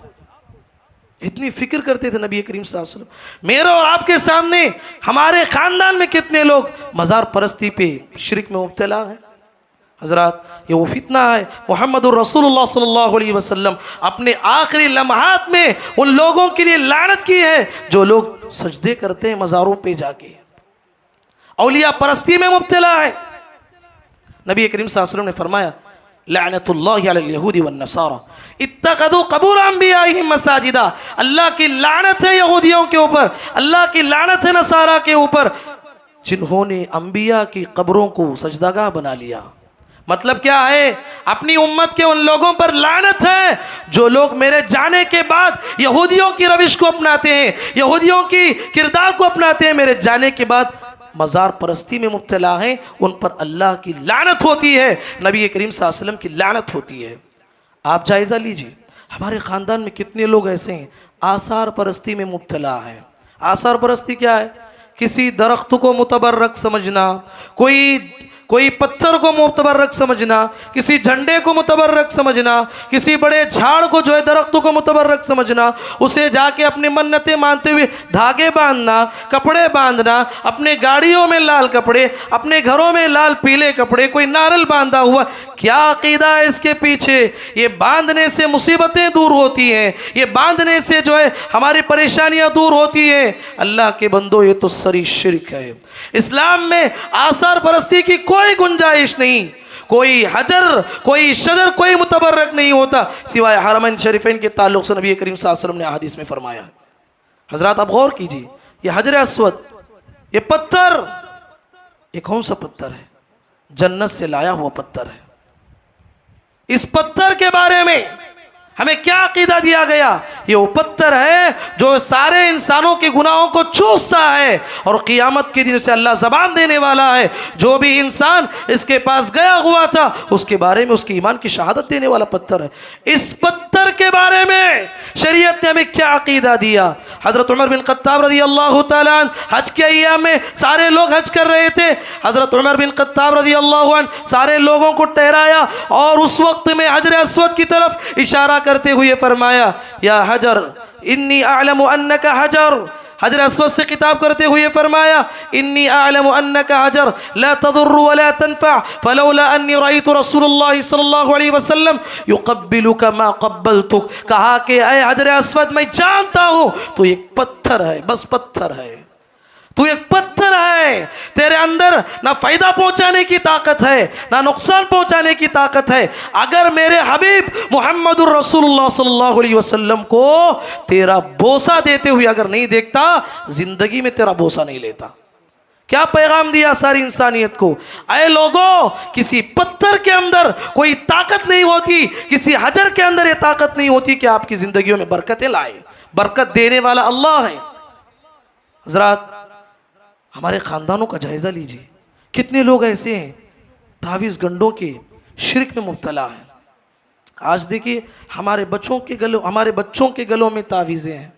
Speaker 1: اتنی فکر کرتے تھے نبی کریم صلی اللہ علیہ وسلم۔ میرے اور آپ کے سامنے ہمارے خاندان میں کتنے لوگ مزار پرستی پہ شرک میں مبتلا ہیں۔ حضرات، یہ وہ فتنہ ہے۔ محمد الرسول اللہ صلی اللہ علیہ وسلم اپنے آخری لمحات میں ان لوگوں کے لیے لعنت کی ہے جو لوگ سجدے کرتے ہیں مزاروں پہ جا کے، اولیاء پرستی میں مبتلا ہے۔ نبی کریم صلی اللہ علیہ وسلم نے فرمایا لعنت اللہ علی الیہود والنصارى اتخذوا قبور انبیائہم مساجدا، اللہ کی لعنت ہے یہودیوں کے اوپر، اللہ کی لعنت ہے نصارہ کے اوپر، جنہوں نے انبیاء کی قبروں کو سجدگاہ بنا لیا۔ مطلب کیا ہے؟ اپنی امت کے ان لوگوں پر لعنت ہے جو لوگ میرے جانے کے بعد یہودیوں کی روش کو اپناتے ہیں، یہودیوں کی کردار کو اپناتے ہیں، میرے جانے کے بعد مزار پرستی میں مبتلا ہیں، ان پر اللہ کی لعنت ہوتی ہے، نبی کریم صلی اللہ علیہ وسلم کی لعنت ہوتی ہے۔ آپ جائزہ لیجئے، ہمارے خاندان میں کتنے لوگ ایسے ہیں آثار پرستی میں مبتلا ہیں۔ آثار پرستی کیا ہے؟ کسی درخت کو متبرک سمجھنا، کوئی پتھر کو متبرک سمجھنا، کسی جھنڈے کو متبرک سمجھنا، کسی بڑے جھاڑ کو جو ہے درخت کو متبرک سمجھنا، اسے جا کے اپنی منتیں مانتے ہوئے دھاگے باندھنا، کپڑے باندھنا، اپنے گاڑیوں میں لال کپڑے، اپنے گھروں میں لال پیلے کپڑے، کوئی نارل باندھا ہوا۔ کیا عقیدہ ہے اس کے پیچھے؟ یہ باندھنے سے مصیبتیں دور ہوتی ہیں، یہ باندھنے سے جو ہے ہماری پریشانیاں دور ہوتی ہیں۔ اللہ کے بندو، یہ تو سری شرک ہے۔ اسلام میں آثار پرستی کی کوئی گنجائش نہیں۔ کوئی حجر، کوئی شجر، کوئی متبرک نہیں ہوتا سوائے حرمین شریفین کے تعلق سے نبی کریم صلی اللہ علیہ وسلم نے احادیث میں فرمایا۔ حضرات آپ غور کیجئے، یہ حجر اسود، یہ پتھر، یہ کون سا پتھر ہے؟ جنت سے لایا ہوا پتھر ہے۔ اس پتھر کے بارے میں ہمیں کیا عقیدہ دیا گیا؟ یہ وہ پتھر ہے جو سارے انسانوں کے گناہوں کو چوستا ہے، اور قیامت کے دن اسے اللہ زبان دینے والا ہے۔ جو بھی انسان اس کے پاس گیا ہوا تھا اس کے بارے میں اس کی ایمان کی شہادت دینے والا پتھر ہے۔ اس پتھر کے بارے میں شریعت نے ہمیں کیا عقیدہ دیا؟ حضرت عمر بن خطاب رضی اللہ تعالیٰ عنہ حج کے ایام میں سارے لوگ حج کر رہے تھے۔ حضرت عمر بن خطاب رضی اللہ عنہ سارے لوگوں کو ٹھہرایا اور اس وقت میں حجر اسود کی طرف اشارہ کرتے ہوئے فرمایا، یا حجر انی اعلم انک حجر۔ حجر اسود سے خطاب کرتے ہوئے فرمایا، انی اعلم انک حجر لا تضر ولا تنفع فلولا انی رأیت رسول اللہ صلی اللہ علیہ وسلم یقبلک ما قبلتک۔ کہا کہ اے حجر اسود، میں جانتا ہوں تو ایک پتھر ہے، بس پتھر ہے، تو ایک پتھر ہے، تیرے اندر نہ فائدہ پہنچانے کی طاقت ہے نہ نقصان پہنچانے کی طاقت ہے۔ اگر میرے حبیب محمد الرسول اللہ صلی اللہ علیہ وسلم کو تیرا بوسہ دیتے ہوئے اگر نہیں دیکھتا، زندگی میں تیرا بوسہ نہیں لیتا۔ کیا پیغام دیا ساری انسانیت کو؟ اے لوگوں، کسی پتھر کے اندر کوئی طاقت نہیں ہوتی، کسی حجر کے اندر یہ طاقت نہیں ہوتی کہ آپ کی زندگیوں میں برکتیں لائے۔ برکت دینے والا اللہ ہے۔ حضرات، ہمارے خاندانوں کا جائزہ لیجئے، کتنے لوگ ایسے ہیں تعویذ گنڈوں کے شرک میں مبتلا ہیں۔ آج دیکھیے ہمارے بچوں کے گلوں میں تعویذیں ہیں،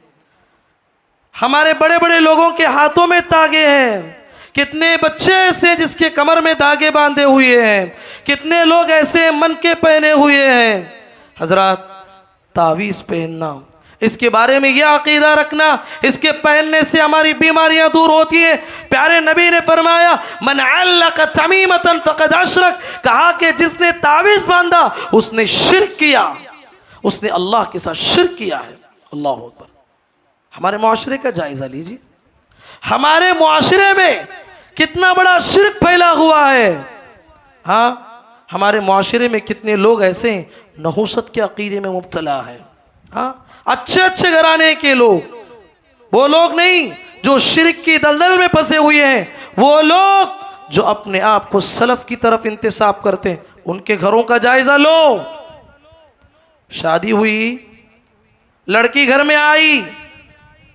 Speaker 1: ہمارے بڑے بڑے لوگوں کے ہاتھوں میں تاگے ہیں۔ کتنے بچے ایسے ہیں جس کے کمر میں دھاگے باندھے ہوئے ہیں، کتنے لوگ ایسے من کے پہنے ہوئے ہیں۔ حضرات، تعویذ پہننا، اس کے بارے میں یہ عقیدہ رکھنا، اس کے پہننے سے ہماری بیماریاں دور ہوتی ہیں۔ پیارے نبی نے فرمایا، من علق تمیمۃ فقد اشرک۔ کہا کہ جس نے تعویذ باندھا اس نے شرک کیا، اس نے اللہ کے ساتھ شرک کیا ہے۔ اللہ اکبر۔ ہمارے معاشرے کا جائزہ لیجیے، ہمارے معاشرے میں کتنا بڑا شرک پھیلا ہوا ہے۔ ہاں، ہمارے معاشرے میں کتنے لوگ ایسے ہیں نحوست کے عقیدے میں مبتلا ہیں۔ ہاں، اچھے اچھے گھرانے کے لوگ، وہ لوگ نہیں جو شرک کی دلدل میں پھنسے ہوئے ہیں، وہ لوگ جو اپنے آپ کو سلف کی طرف انتساب کرتے ہیں، ان کے گھروں کا جائزہ لو۔ شادی ہوئی، لڑکی گھر میں آئی،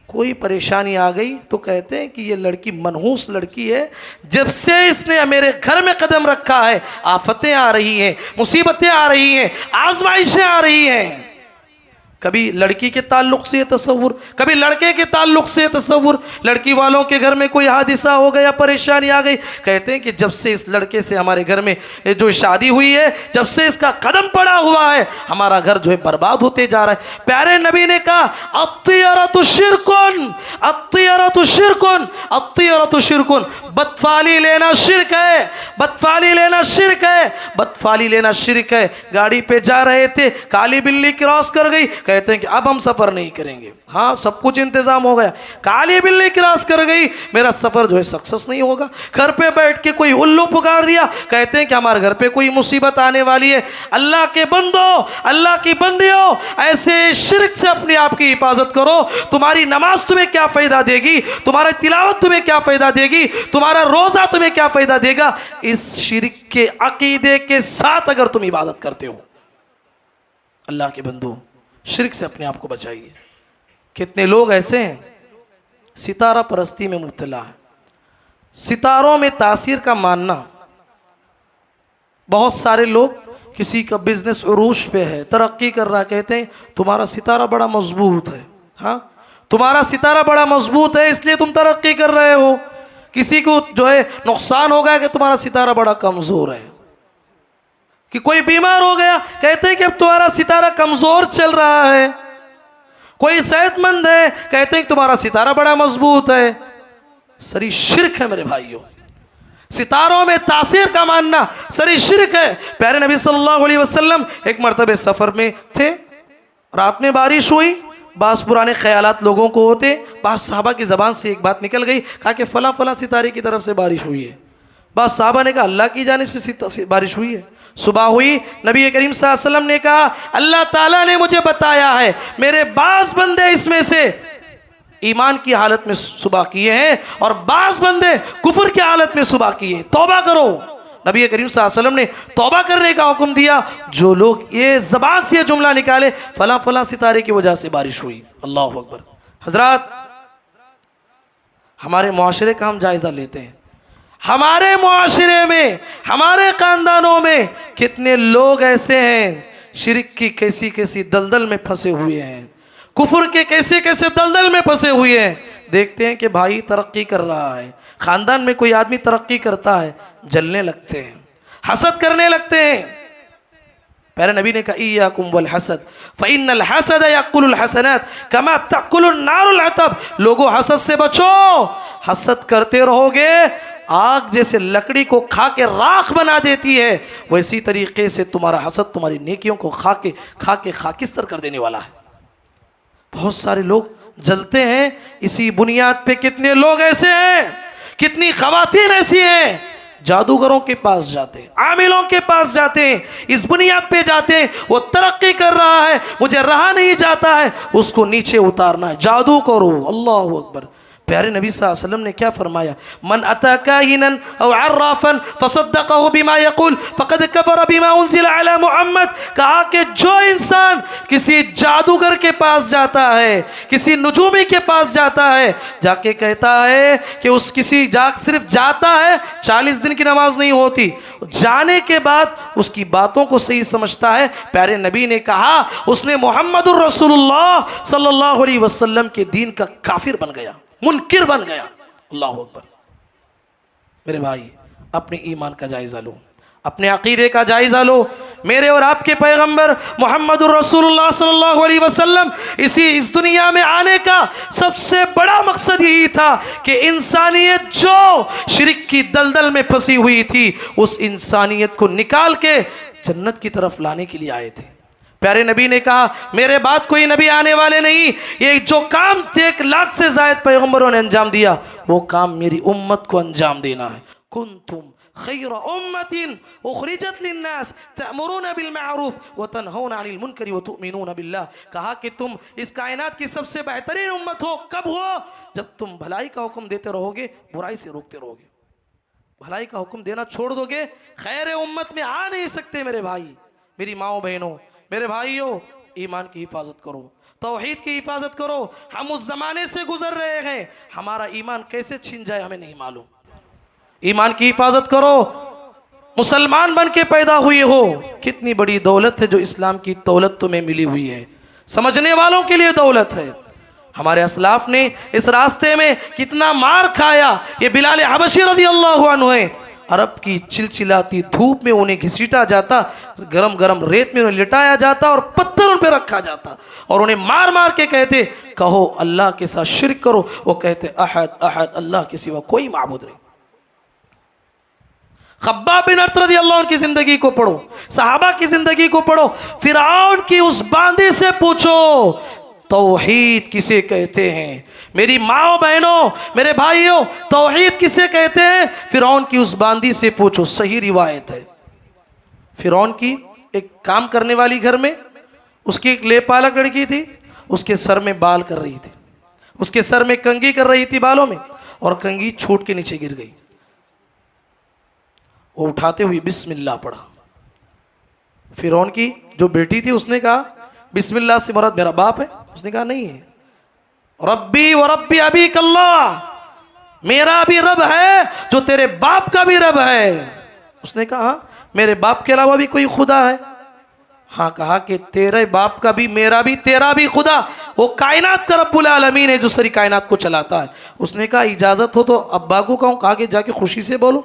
Speaker 1: کوئی پریشانی آ گئی تو کہتے ہیں کہ یہ لڑکی منحوس لڑکی ہے، جب سے اس نے میرے گھر میں قدم رکھا ہے آفتیں آ رہی ہیں، مصیبتیں آ رہی ہیں، آزمائشیں آ رہی ہیں۔ کبھی لڑکی کے تعلق سے تصور، کبھی لڑکے کے تعلق سے تصور، لڑکی والوں کے گھر میں کوئی حادثہ ہو گیا، پریشانی آ گئی، کہتے ہیں کہ جب سے اس لڑکے سے ہمارے گھر میں جو شادی ہوئی ہے، جب سے اس کا قدم پڑا ہوا ہے، ہمارا گھر جو ہے برباد ہوتے جا رہا ہے۔ پیارے نبی نے کہا، الطیرۃ شرکن، الطیرۃ شرکن، الطیرۃ شرکن۔ بدفالی لینا شرک ہے، بدفالی لینا شرک ہے، بدفالی لینا شرک ہے۔ گاڑی پہ جا رہے تھے، کالی بلی کراس کر گئی، کہتے ہیں کہ اب ہم سفر نہیں کریں گے۔ ہاں، سب کچھ انتظام ہو گیا، کالی بلی کراس کر گئی، میرا سفر جو ہے سکسس نہیں ہوگا۔ گھر پہ بیٹھ کے کوئی الو پکار دیا، کہتے ہیں کہ ہمارے گھر پہ کوئی مصیبت آنے والی ہے۔ اللہ کے بندو، اللہ کی بندیوں، ایسے شرک سے اپنے آپ کی حفاظت کرو۔ تمہاری نماز تمہیں کیا فائدہ دے گی؟ تمہاری تلاوت تمہیں کیا فائدہ دے گی؟ تمہارا روزہ تمہیں کیا فائدہ دے گا؟ اس شرک کے عقیدے کے ساتھ اگر تم عبادت کرتے ہو۔ اللہ کے بندو، شرک سے اپنے آپ کو بچائیے۔ کتنے لوگ ایسے ہیں ستارہ پرستی میں مبتلا ہے، ستاروں میں تاثیر کا ماننا۔ بہت سارے لوگ، کسی کا بزنس عروج پہ ہے، ترقی کر رہا ہے، کہتے ہیں تمہارا ستارہ بڑا مضبوط ہے۔ ہاں تمہارا ستارہ بڑا مضبوط ہے اس لیے تم ترقی کر رہے ہو، کسی کو جو ہے نقصان ہو گیا کہ تمہارا ستارہ بڑا کمزور ہے، کہ کوئی بیمار ہو گیا کہتے ہیں کہ اب تمہارا ستارہ کمزور چل رہا ہے، کوئی صحت مند ہے کہتے ہیں کہ تمہارا ستارہ بڑا مضبوط ہے۔ سری شرک ہے میرے بھائیوں، ستاروں میں تاثیر کا ماننا سری شرک ہے۔ پیارے نبی صلی اللہ علیہ وسلم ایک مرتبہ سفر میں تھے، رات میں بارش ہوئی، بعض پرانے خیالات لوگوں کو ہوتے، بعض صحابہ کی زبان سے ایک بات نکل گئی، کہا کہ فلاں فلاں ستارے کی طرف سے بارش ہوئی ہے۔ بعض صحابہ نے کہا اللہ کی جانب سے بارش ہوئی ہے۔ صبح ہوئی، نبی کریم صلی اللہ علیہ وسلم نے کہا اللہ تعالیٰ نے مجھے بتایا ہے میرے بعض بندے اس میں سے ایمان کی حالت میں صبح کیے ہیں اور بعض بندے کفر کی حالت میں صبح کیے ہیں، توبہ کرو۔ نبی کریم صلی اللہ علیہ وسلم نے توبہ کرنے کا حکم دیا۔ جو لوگ یہ زبان سے یہ جملہ نکالے فلاں فلاں ستارے کی وجہ سے بارش ہوئی، اللہ اکبر۔ حضرات ہمارے معاشرے کا ہم جائزہ لیتے ہیں، ہمارے معاشرے میں ہمارے خاندانوں میں کتنے لوگ ایسے ہیں شرک کی کیسی کیسی دلدل میں پھنسے ہوئے ہیں، کفر کے کیسے کیسے دلدل میں پھنسے ہوئے ہیں۔ دیکھتے ہیں کہ بھائی ترقی کر رہا ہے، خاندان میں کوئی آدمی ترقی کرتا ہے جلنے لگتے ہیں، حسد کرنے لگتے ہیں۔ پیارے نبی نے کہا ایاکم والحسد فإن الحسد یأکل الحسنات کما تأکل النار الحطب۔ لوگوں حسد سے بچو، حسد کرتے رہو گے آگ جیسے لکڑی کو کھا کے راکھ بنا دیتی ہے، ویسی طریقے سے تمہارا حسد تمہاری نیکیوں کو کھا کے خاکستر کر دینے والا ہے۔ بہت سارے لوگ جلتے ہیں اسی بنیاد پہ، کتنے لوگ ایسے ہیں، کتنی خواتین ایسی ہیں جادوگروں کے پاس جاتے ہیں، عاملوں کے پاس جاتے ہیں، اس بنیاد پہ جاتے ہیں وہ ترقی کر رہا ہے مجھے رہا نہیں جاتا ہے، اس کو نیچے اتارنا ہے، جادو کرو۔ اللہ اکبر۔ پیارے نبی صلی اللہ علیہ وسلم نے کیا فرمایا؟ من اتا کاہنا او عرافا فصدقہ بما یقول فقد کفر بما انزل علی محمد۔ کہا کہ جو انسان کسی جادوگر کے پاس جاتا ہے، کسی نجومی کے پاس جاتا ہے، جا کے کہتا ہے کہ اس صرف جاتا ہے، 40 دن کی نماز نہیں ہوتی، جانے کے بعد اس کی باتوں کو صحیح سمجھتا ہے، پیارے نبی نے کہا اس نے محمد الرسول اللہ صلی اللہ علیہ وسلم کے دین کا کافر بن گیا، منکر بن گیا۔ اللہ اکبر۔ میرے بھائی اپنے ایمان کا جائزہ لو، اپنے عقیدے کا جائزہ لو۔ میرے اور آپ کے پیغمبر محمد الرسول اللہ صلی اللہ علیہ وسلم اس دنیا میں آنے کا سب سے بڑا مقصد یہی تھا کہ انسانیت جو شرک کی دلدل میں پھنسی ہوئی تھی اس انسانیت کو نکال کے جنت کی طرف لانے کے لیے آئے تھے۔ پیارے نبی نے کہا میرے بعد کوئی نبی آنے والے نہیں، یہ جو کام 1 لاکھ سے زائد پیغمبروں نے انجام دیا وہ کام میری امت کو انجام دینا ہے۔ کنتم خیر امت اخرجت للناس تأمرون بالمعروف وتنہون عن المنکر وتؤمنون باللہ۔ کہا کہ تم اس کائنات کی سب سے بہترین امت ہو، کب ہو؟ جب تم بھلائی کا حکم دیتے رہو گے، برائی سے روکتے رہو گے۔ بھلائی کا حکم دینا چھوڑ دو گے، خیر امت میں آ نہیں سکتے۔ میرے بھائی، میری ماؤں بہنوں، میرے بھائیوں، ایمان کی حفاظت کرو، توحید کی حفاظت کرو۔ ہم اس زمانے سے گزر رہے ہیں، ہمارا ایمان کیسے چھن جائے ہمیں نہیں معلوم۔ ایمان کی حفاظت کرو، مسلمان بن کے پیدا ہوئے ہو، کتنی بڑی دولت ہے جو اسلام کی دولت تمہیں ملی ہوئی ہے، سمجھنے والوں کے لیے دولت ہے۔ ہمارے اسلاف نے اس راستے میں کتنا مار کھایا۔ یہ بلال حبشی رضی اللہ عنہ ہیں، عرب کی چلچلاتی دھوپ میں انہیں گھسیٹا جاتا، گرم گرم ریت میں انہیں لٹایا جاتا اور پتھر ان پہ رکھا جاتا اور انہیں مار مار کے کہتے کہو اللہ کے ساتھ شرک کرو، وہ کہتے احد احد، اللہ کے سوا کوئی معبود نہیں۔ خباب بن ارت رضی اللہ عنہ کی زندگی کو پڑھو، صحابہ کی زندگی کو پڑھو، فرعون کی اس باندی سے پوچھو توحید کسے کہتے ہیں۔ میری ماں بہنوں، میرے بھائیوں، توحید کسے کہتے ہیں؟ فرعون کی اس باندی سے پوچھو، صحیح روایت ہے۔ فرعون کی ایک کام کرنے والی گھر میں اس کی ایک لے پالک لڑکی تھی، اس کے سر میں بال کر رہی تھی، اس کے سر میں کنگھی کر رہی تھی بالوں میں، اور کنگھی چھوٹ کے نیچے گر گئی۔ وہ اٹھاتے ہوئے بسم اللہ پڑھا۔ فرعون کی جو بیٹی تھی اس نے کہا بسم اللہ سے مراد میرا باپ ہے؟ اس نے کہا نہیں ہے، ربی و ربی ابیک اللہ، میرا بھی رب ہے جو تیرے باپ کا بھی رب ہے۔ اس نے کہا ہاں، میرے باپ کے علاوہ بھی کوئی خدا ہے؟ ہاں کہا کہ تیرے باپ کا بھی میرا بھی تیرا بھی خدا وہ کائنات کا رب العالمین ہے جو ساری کائنات کو چلاتا ہے. اس نے کہا اجازت ہو تو ابا کو کہوں. کہا کہ جا کے خوشی سے بولو.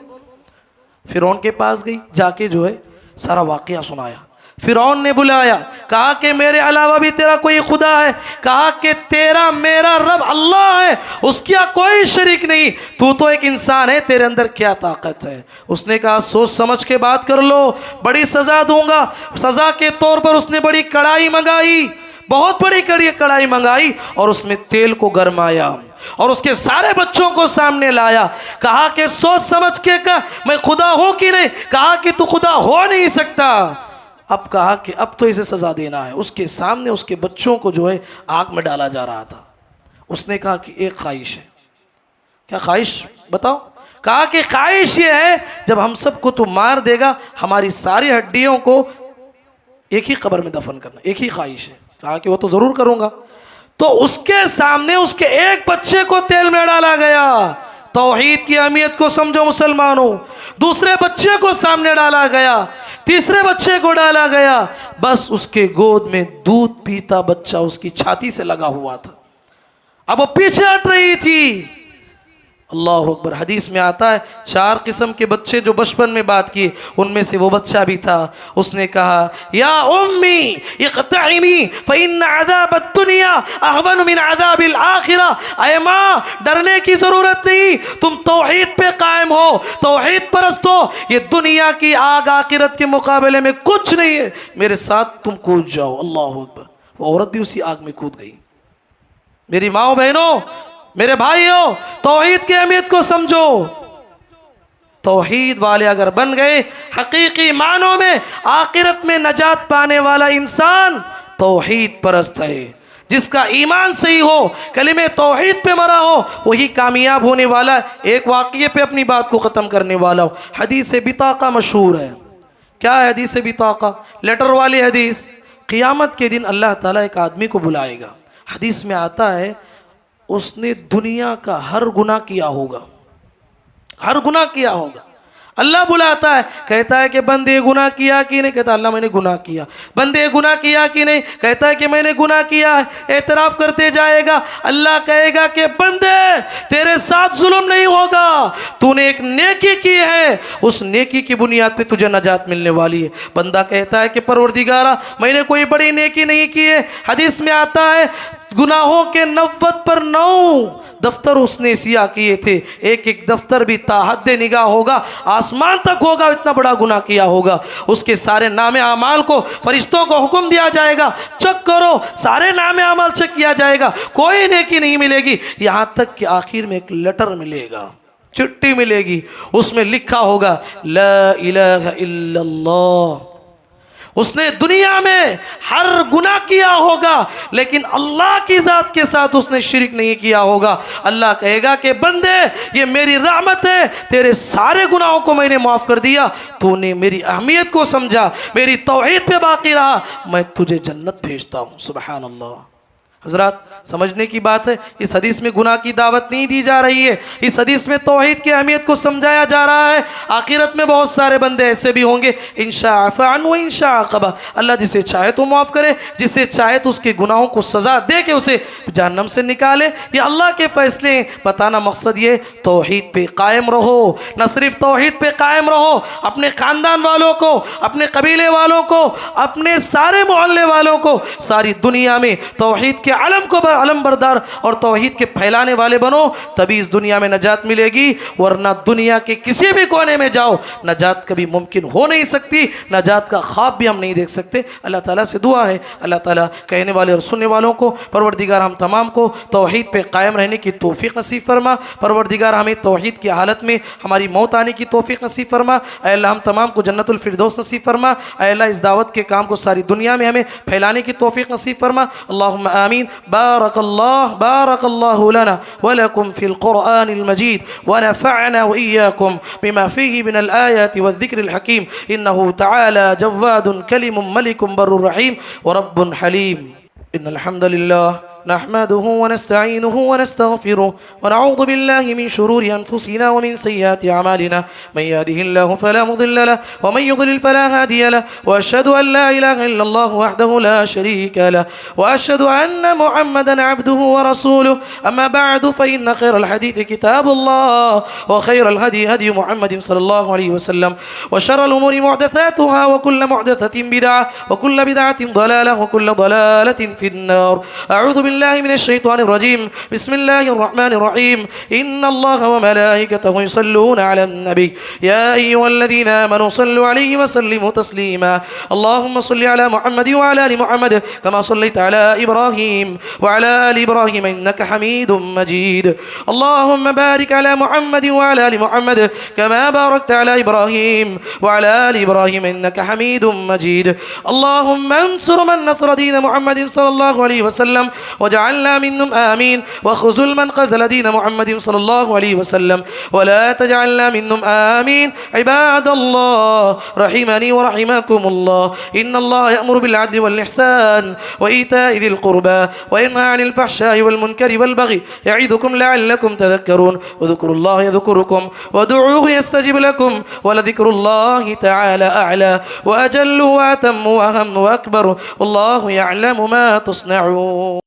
Speaker 1: فرعون کے پاس گئی, جا کے جو ہے سارا واقعہ سنایا. فرعون نے بلایا, کہا کہ میرے علاوہ بھی تیرا کوئی خدا ہے؟ کہا کہ تیرا میرا رب اللہ ہے, اس کا کوئی شریک نہیں, تو ایک انسان ہے, تیرے اندر کیا طاقت ہے؟ اس نے کہا سوچ سمجھ کے بات کر لو, بڑی سزا دوں گا. سزا کے طور پر اس نے بڑی کڑھائی منگائی, بہت بڑی کڑھائی منگائی, اور اس میں تیل کو گرمایا اور اس کے سارے بچوں کو سامنے لایا. کہا کہ سوچ سمجھ کے کہا میں خدا ہوں کہ نہیں؟ کہا کہ تو خدا ہو نہیں سکتا. اب کہا کہ اب تو اسے سزا دینا ہے. اس کے سامنے اس کے بچوں کو جو ہے آگ میں ڈالا جا رہا تھا. اس نے کہا کہ ایک خواہش ہے. کیا خواہش بتاؤ؟ کہا کہ خواہش یہ ہے جب ہم سب کو تو مار دے گا, ہماری ساری ہڈیوں کو ایک ہی قبر میں دفن کرنا, ایک ہی خواہش ہے. کہا کہ وہ تو ضرور کروں گا. تو اس کے سامنے اس کے ایک بچے کو تیل میں ڈالا گیا. توحید کی اہمیت کو سمجھو مسلمانوں. دوسرے بچے کو سامنے ڈالا گیا, تیسرے بچے کو ڈالا گیا. بس اس کے گود میں دودھ پیتا بچہ اس کی چھاتی سے لگا ہوا تھا. اب وہ پیچھے ہٹ رہی تھی. اللہ اکبر. حدیث میں آتا ہے 4 قسم کے بچے جو بچپن میں بات کیے, ان میں سے وہ بچہ بھی تھا. اس نے کہا یا امی اقتعمی فإن عذاب الدنیا اہون من عذاب الآخرہ. اے ماں ڈرنے کی ضرورت نہیں, تم توحید پہ قائم ہو, توحید پرست ہو. یہ دنیا کی آگ آخرت کے مقابلے میں کچھ نہیں ہے, میرے ساتھ تم کود جاؤ. اللہ اکبر. وہ عورت بھی اسی آگ میں کود گئی. میری ماں بہنوں, میرے بھائیوں, توحید کی اہمیت کو سمجھو. توحید والے اگر بن گئے, حقیقی معنوں میں آخرت میں نجات پانے والا انسان توحید پرست ہے. جس کا ایمان صحیح ہو, کلمہ توحید پہ مرا ہو, وہی کامیاب ہونے والا. ایک واقعے پہ اپنی بات کو ختم کرنے والا ہو. حدیث بطاقہ مشہور ہے. کیا ہے حدیث بطاقہ؟ لیٹر والی حدیث. قیامت کے دن اللہ تعالیٰ ایک آدمی کو بلائے گا. حدیث میں آتا ہے اس نے دنیا کا ہر گناہ کیا ہوگا, ہر گناہ کیا ہوگا. اللہ بلاتا ہے, کہتا ہے کہ بندے گناہ کیا کہ نہیں؟ کہتا اللہ میں نے گناہ کیا. بندے گناہ کیا کہ نہیں؟ کہتا ہے کہ میں نے گناہ کیا ہے. اعتراف کرتے جائے گا. اللہ کہے گا کہ بندے تیرے ساتھ ظلم نہیں ہوگا, تو نے ایک نیکی کی ہے, اس نیکی کی بنیاد پہ تجھے نجات ملنے والی ہے. بندہ کہتا ہے کہ پروردگارا میں نے کوئی بڑی نیکی نہیں کی ہے. حدیث میں آتا ہے گناہوں کے 90 پر 9 دفتر اس نے سیاہ کیے تھے. ایک ایک دفتر بھی تاحد نگاہ ہوگا, آسمان تک ہوگا, اتنا بڑا گناہ کیا ہوگا. اس کے سارے نام اعمال کو فرشتوں کو حکم دیا جائے گا, چیک کرو. سارے نام اعمال چیک کیا جائے گا, کوئی نیکی نہیں ملے گی. یہاں تک کہ آخر میں ایک لیٹر ملے گا, چٹھی ملے گی. اس میں لکھا ہوگا لا الہ الا اللہ. اس نے دنیا میں ہر گناہ کیا ہوگا, لیکن اللہ کی ذات کے ساتھ اس نے شرک نہیں کیا ہوگا. اللہ کہے گا کہ بندے یہ میری رحمت ہے, تیرے سارے گناہوں کو میں نے معاف کر دیا, تو نے میری اہمیت کو سمجھا, میری توحید پہ باقی رہا, میں تجھے جنت بھیجتا ہوں. سبحان اللہ. حضرات سمجھنے کی بات ہے, اس حدیث میں گناہ کی دعوت نہیں دی جا رہی ہے, اس حدیث میں توحید کی اہمیت کو سمجھایا جا رہا ہے. آخرت میں بہت سارے بندے ایسے بھی ہوں گے ان شاء عفا عنہ و ان شاء عاقبہ. اللہ جسے چاہے تو معاف کرے, جسے چاہے تو اس کے گناہوں کو سزا دے کے اسے جہنم سے نکالے. یہ اللہ کے فیصلے ہیں. بتانا مقصد یہ توحید پہ قائم رہو, نہ صرف توحید پہ قائم رہو, اپنے خاندان والوں کو, اپنے قبیلے والوں کو, اپنے سارے محلے والوں کو, ساری دنیا میں توحید کے علم کو علم بردار اور توحید کے پھیلانے والے بنو, تبھی اس دنیا میں نجات ملے گی. ورنہ دنیا کے کسی بھی کونے میں جاؤ, نجات کبھی ممکن ہو نہیں سکتی, نجات کا خواب بھی ہم نہیں دیکھ سکتے. اللہ تعالیٰ سے دعا ہے اللہ تعالیٰ کہنے والے اور سننے والوں کو پروردگار ہم تمام کو توحید پہ قائم رہنے کی توفیق نصیب فرما. پروردگار ہمیں توحید کی حالت میں ہماری موت آنے کی توفیق نصیب فرما. اے اللہ ہم تمام کو جنت الفردوس نصیب فرما. اے اللہ اس دعوت کے کام کو ساری دنیا میں ہمیں پھیلانے کی توفیق نصیب فرما. اللہم آمین. بارك الله لنا ولكم في القرآن المجيد ونفعنا وإياكم بما فيه من الآيات والذكر الحكيم. إنه تعالى جواد كلم ملك بر رحيم ورب حليم. إن الحمد لله نحمده ونستعينه ونستغفره ونعوذ بالله من شرور أنفسنا ومن سيئات أعمالنا من يهده الله فلا مضل له ومن يضلل فلا هادي له وأشهد أن لا إله إلا الله وحده لا شريك له وأشهد أن محمدا عبده ورسوله أما بعد فإن خير الحديث كتاب الله وخير الهدي هدي محمد صلى الله عليه وسلم وشر الأمور محدثاتها وكل محدثة بدعة وكل بدعة ضلالة وكل ضلالة في النار. أعوذ بالله من الشيطان الرجيم. بسم الله الرحمن الرحيم. إن الله وملائكته يصلون على النبي يا أيها الذين آمنوا صلوا عليه وسلموا تسليما. اللهم صل على محمد وعلى آل محمد كما صليت على إبراهيم وعلى آل إبراهيم إنك حميد مجيد. اللهم بارك على محمد وعلى آل محمد كما باركت على إبراهيم وعلى آل إبراهيم إنك حميد مجيد. اللهم انصر من نصر دين محمد صلى الله عليه وسلم وجعلنا منهم آمين وخذل من خذل دين محمد صلى الله عليه وسلم ولا تجعلنا منهم آمين. عباد الله رحمني ورحمكم الله. إن الله يأمر بالعدل والإحسان وإيتاء ذي القربى وينهى عن الفحشاء والمنكر والبغي يعظكم لعلكم تذكرون. واذكروا الله يذكركم وادعوه يستجب لكم ولذكر الله تعالى أعلى وأجل وأتم وأهم وأكبر والله يعلم ما تصنعون.